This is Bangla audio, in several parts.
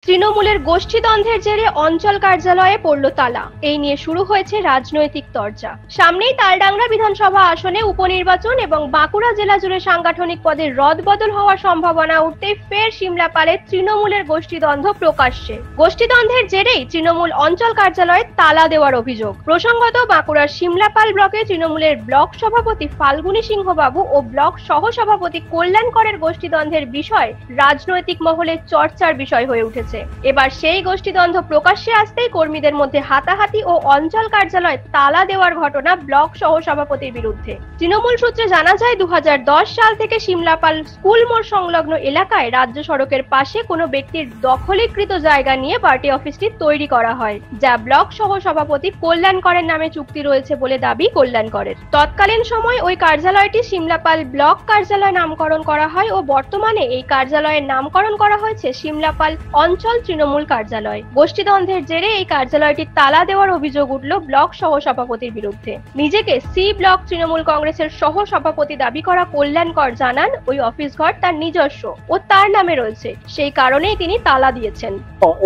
তৃণমূলের গোষ্ঠীদ্বন্দ্বের জেরে অঞ্চল কার্যালয়ে পড়ল তালা। এই নিয়ে শুরু হয়েছে রাজনৈতিক চর্চা। সামনেই তালডাংরা বিধানসভা আসনে উপনির্বাচন এবং বাঁকুড়া জেলা জুড়ে সাংগঠনিক পদের রদবদল হওয়ার সম্ভাবনা উঠতেই ফের সিমলাপালে তৃণমূলের গোষ্ঠীদ্বন্দ্ব প্রকাশ্যে। গোষ্ঠীদ্বন্দ্বের জেরেই তৃণমূল অঞ্চল কার্যালয়ে তালা দেওয়ার অভিযোগ। প্রসঙ্গত, বাঁকুড়ার সিমলাপাল ব্লকে তৃণমূলের ব্লক সভাপতি ফাল্গুনী সিংহ বাবু ও ব্লক সহসভাপতি কল্যাণ করের গোষ্ঠীদ্বন্দ্বের বিষয় রাজনৈতিক মহলে চর্চার বিষয় হয়ে উঠেছে। এবার সেই গোষ্ঠীদ্বন্দ্ব প্রকাশ্যে আসতেই কর্মীদের মধ্যে হাতাহাতি ও অঞ্চল কার্যালয়ে তালা দেওয়ার ঘটনা ব্লক সহসভাপতির বিরুদ্ধে। তৃণমূল সূত্রে জানা যায়, 2010 সাল থেকে সিমলাপাল স্কুল মোড় সংলগ্ন এলাকায় রাজ্য সড়কের পাশে কোনো ব্যক্তির দখলীকৃত জায়গা নিয়ে পার্টি অফিসটি তৈরি করা হয়, যা ব্লক সহসভাপতি কল্যাণ করের নামে চুক্তি রয়েছে বলে দাবি কল্যাণ করের। তৎকালীন সময় ওই কার্যালয়টি সিমলাপাল ব্লক কার্যালয় নামকরণ করা হয় ও বর্তমানে এই কার্যালয়ের নামকরণ করা হয়েছে সিমলাপাল অঞ্চল তৃণমূল কার্যালয়। গোষ্ঠীদ্বন্দ্বের জেরে এই কার্যালয়টি তালা দেওয়ার অভিযোগ উঠল ব্লক সহসভাপতির বিরুদ্ধে। নিজেকে সি ব্লক তৃণমূল কংগ্রেসের সহসভাপতি দাবি করা কল্যাণকর জানান, ওই অফিস ঘর তার নিজস্ব ও তার নামে রয়েছে, সেই কারণেই তিনি তালা দিয়েছেন।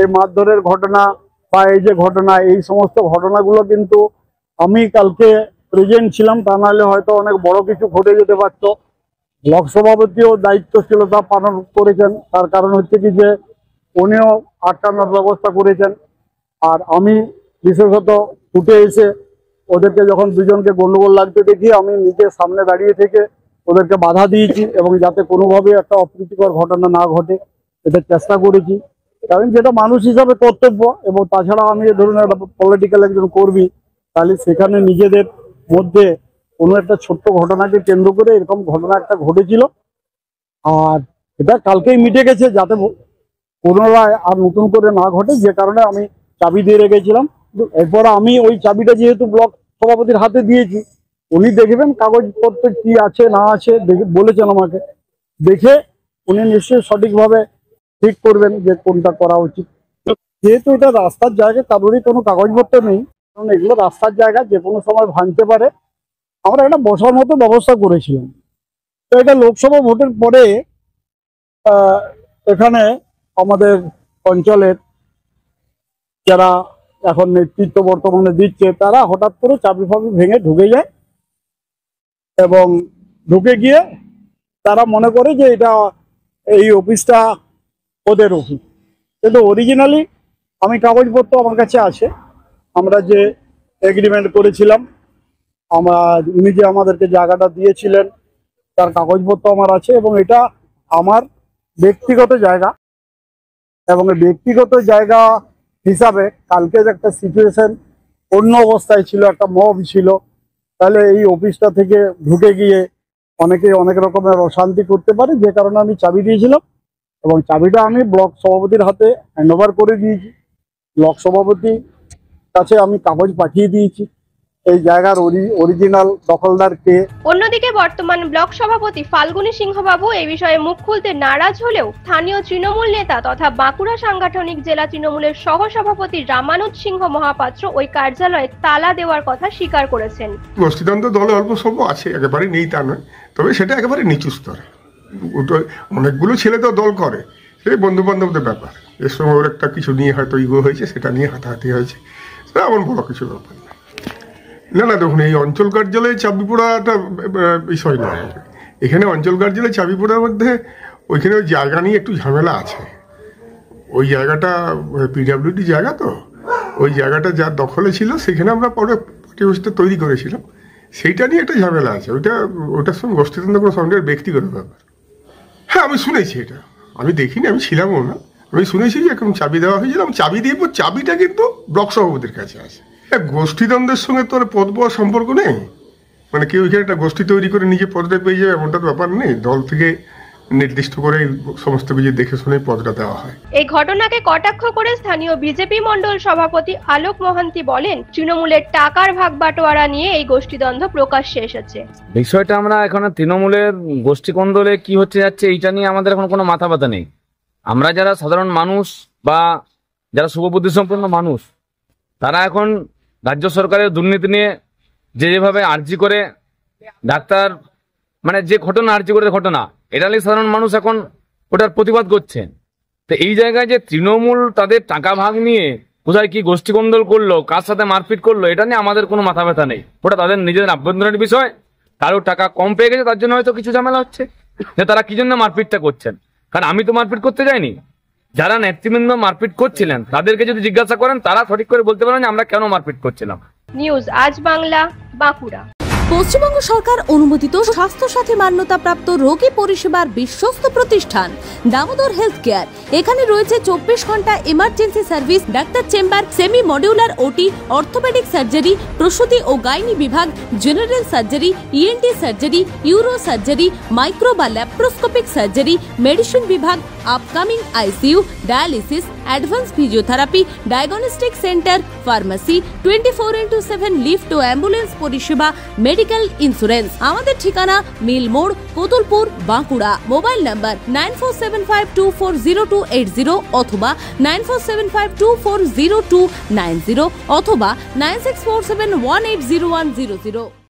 এই মারধরের ঘটনা বা এই যে ঘটনা, এই সমস্ত ঘটনাগুলো কিন্তু আমি কালকে প্রেজেন্ট ছিলাম, তা নাহলে হয়তো অনেক বড় কিছু ঘটে যেতে পারতো। ব্লক সভাপতিও দায়িত্বশীলতা পালন করেছেন, তার কারণ হচ্ছে কি যে উনিও আটকানোর ব্যবস্থা করেছেন। আর আমি বিশেষত উঠে এসে ওদেরকে যখন দুজনকে গন্ডগোল লাগতে দেখি, আমি নিজের সামনে দাঁড়িয়ে থেকে ওদেরকে বাধা দিয়েছি এবং যাতে কোনোভাবে একটা অপ্রীতিকর ঘটনা না ঘটে এটা চেষ্টা করেছি। কারণ যেটা মানুষ হিসাবে কর্তব্য, এবং তাছাড়া আমি ধরুন একটা পলিটিক্যাল একজন কর্মী, তাহলে সেখানে নিজেদের মধ্যে কোনো একটা ছোট্ট ঘটনাকে কেন্দ্র করে এরকম ঘটনা একটা ঘটেছিল। আর এটা কালকেই মিটে গেছে, যাতে পুনরায় আর নতুন করে না ঘটে, যে কারণে আমি চাবি দিয়ে রেখেছিলাম। এরপর আমি ওই চাবিটা যেহেতু ব্লক সভাপতির হাতে দিয়েছি, উনি দেখবেন কাগজপত্র কি আছে না আছে বলেছেন আমাকে, দেখে উনি নিশ্চয়ই সঠিকভাবে ঠিক করবেন যে কোনটা করা উচিত। যেহেতু এটা রাস্তার জায়গা, কারোরই কোনো কাগজপত্র নেই, কারণ এগুলো রাস্তার জায়গা, যে কোনো সময় ভাঙতে পারে। আমরা একটা বসার মতো ব্যবস্থা করেছিলাম। তো এটা লোকসভা ভোটের পরে এখানে আমাদের অঞ্চলের যারা এখন নেতৃত্ব বর্তমানে দিচ্ছে, তারা হঠাৎ করে চাবি ফাবি ভেঙে ঢুকে যায় এবং ঢুকে গিয়ে তারা মনে করে যে এটা এই অফিসটা ওদের অফিস। কিন্তু অরিজিনালি আমি কাগজপত্র আমার কাছে আছে, আমরা যে এগ্রিমেন্ট করেছিলাম, উনি যে আমাদেরকে জায়গাটা দিয়েছিলেন তার কাগজপত্র আমার আছে, এবং এটা আমার ব্যক্তিগত জায়গা। এবং ব্যক্তিগত জায়গা হিসাবে কালকে একটা সিচুয়েশন অন্য অবস্থায় ছিল, একটা মব ছিল, তাহলে এই অফিসটা থেকে ঢুকে গিয়ে অনেকে অনেক রকমের অশান্তি করতে পারে, যে কারণে আমি চাবি দিয়েছিলাম এবং চাবিটা আমি ব্লক সভাপতির হাতে হ্যান্ডওভার করে দিয়েছি। ব্লক সভাপতির কাছে আমি কাগজ পাঠিয়ে দিয়েছি এই জায়গার অরিজিনাল দখলদার কে। অন্যদিকে বর্তমান ব্লক সভাপতি ফাল্গুনী সিংহ বাবু এই বিষয়ে মুখ খুলতে নারাজ হলেও স্থানীয় তৃণমূল নেতা তথা বাঁকুড়া সাংগঠনিক জেলা তৃণমূলের সহসভাপতি রামানুজ সিংহ মহাপাত্র ওই কার্যালয়ে তালা দেওয়ার কথা স্বীকার করেছেন। গোষ্ঠীদ্বন্দ্ব দলে অল্প স্বল্প আছে, একেবারে নেই তা নয়, তবে সেটা একেবারে নিচু স্তরে। অনেকগুলো ছেলে তো দল করে, সেই বন্ধু বান্ধবদের ব্যাপার। এর সময় ওর একটা কিছু নিয়ে হয়তো ইগো হয়েছে, সেটা নিয়ে হাতাহাতি হয়েছে, সেটা এমন বড় কিছু ব্যাপার না। না দেখুন, এই অঞ্চল কার্যালয়ে চাবি পড়াটা বিষয় নয়। এখানে অঞ্চল কার্যালয়ে চাবি পড়ার মধ্যে ওইখানে ওই জায়গা নিয়ে একটু ঝামেলা আছে। ওই জায়গাটা পিডাব্লিউডি জায়গা, তো ওই জায়গাটা যার দখলে ছিল সেখানে আমরা পরে পার্টি অফিসটা তৈরি করেছিলাম, সেইটা নিয়ে একটা ঝামেলা আছে। ওটার সঙ্গে গোষ্ঠীদ্বন্দ্ব কোনো সঙ্গে ব্যক্তিগত ব্যাপার। হ্যাঁ, আমি শুনেছি, এটা আমি দেখিনি, আমি ছিলামও না, আমি শুনেছি যে এখন চাবি দেওয়া হয়েছিল। আমি চাবি দিয়ে চাবিটা কিন্তু ব্লক সভাপতির কাছে আছে। গোষ্ঠীদ্বন্দ্বের সঙ্গে তো পদ পাওয়ার সম্পর্ক নেই, মানে কেউ এখানে একটা গোষ্ঠী তৈরি করে নিজে পদটা পেয়ে যাবে এমনটা ব্যাপার নেই। দল থেকে নির্দিষ্ট করে সমস্ত কিছু দেখে শুনে পদটা দেওয়া হয়। এই ঘটনাকে কটাক্ষ করে স্থানীয় বিজেপি মণ্ডল সভাপতি আলোক মহান্তি বলেন, তৃণমূলের টাকার ভাগ বাটোয়ারা নিয়ে এই গোষ্ঠীদ্বন্দ্ব প্রকাশ্যে এসেছে। বিষয়টা আমরা এখন তৃণমূলের গোষ্ঠী কোন্দলে কি হচ্ছে যাচ্ছে এইটা নিয়ে আমাদের এখন কোনো মাথা ব্যথা নেই। আমরা যারা সাধারণ মানুষ বা যারা শুভবুদ্ধি সম্পন্ন মানুষ, তারা এখন রাজ্য সরকারের দুর্নীতি নিয়ে যেভাবে আর্জি করে ডাক্তার, মানে যে ঘটনা আর্জি করে ঘটনা, এটা নিয়ে সাধারণ মানুষ এখন ওটার প্রতিবাদ করছেন। তো এই জায়গায় যে তৃণমূল তাদের টাকা ভাগ নিয়ে কোথায় কি গোষ্ঠীকন্দল করলো, কার সাথে মারপিট করলো, এটা নিয়ে আমাদের কোনো মাথা ব্যথা নেই। ওটা তাদের নিজেদের আভ্যন্তরীণ বিষয়। কারো টাকা কম পেয়ে গেছে, তার জন্য হয়তো কিছু ঝামেলা হচ্ছে, যে তারা কি জন্য মারপিটটা করছেন। কারণ আমি তো মারপিট করতে যাইনি। যারা নেতৃবৃন্দ মারপিট করছিলেন তাদেরকে যদি জিজ্ঞাসা করেন, তারা সঠিক করে বলতে পারেন যে আমরা কেন মারপিট করছিলাম। নিউজ আজ বাংলা, বাঁকুড়া। পশ্চিমবঙ্গ সরকার অনুমোদিত স্বাস্থ্যসাথী মান্যতাপ্রাপ্ত রোগী পরিষেবার বিশ্বস্ত প্রতিষ্ঠান দামোদর হেলথ কেয়ার। এখানে রয়েছে 24 ঘন্টা emergency service, doctor chamber, semi modular OT, orthopaedic surgery, প্রসূতি ও গাইনি বিভাগ, general surgery, ENT surgery, uro surgery, micro বা ল্যাপ্রোস্কোপিক সার্জারি, মেডিসিন বিভাগ, upcoming ICU, dialysis, advance physiotherapy, diagnostic centre, pharmacy, 24x7 lift ও অ্যাম্বুলেন্স পরিষেবা, মেডিকেল ইন্স্যুরেন্স। আমাদের ঠিকানা মিল মোড়, কোতুলপুর, বাঁকুড়া। মোবাইল নাম্বার 9475240280 অথবা 9475240290 অথবা 9647180100।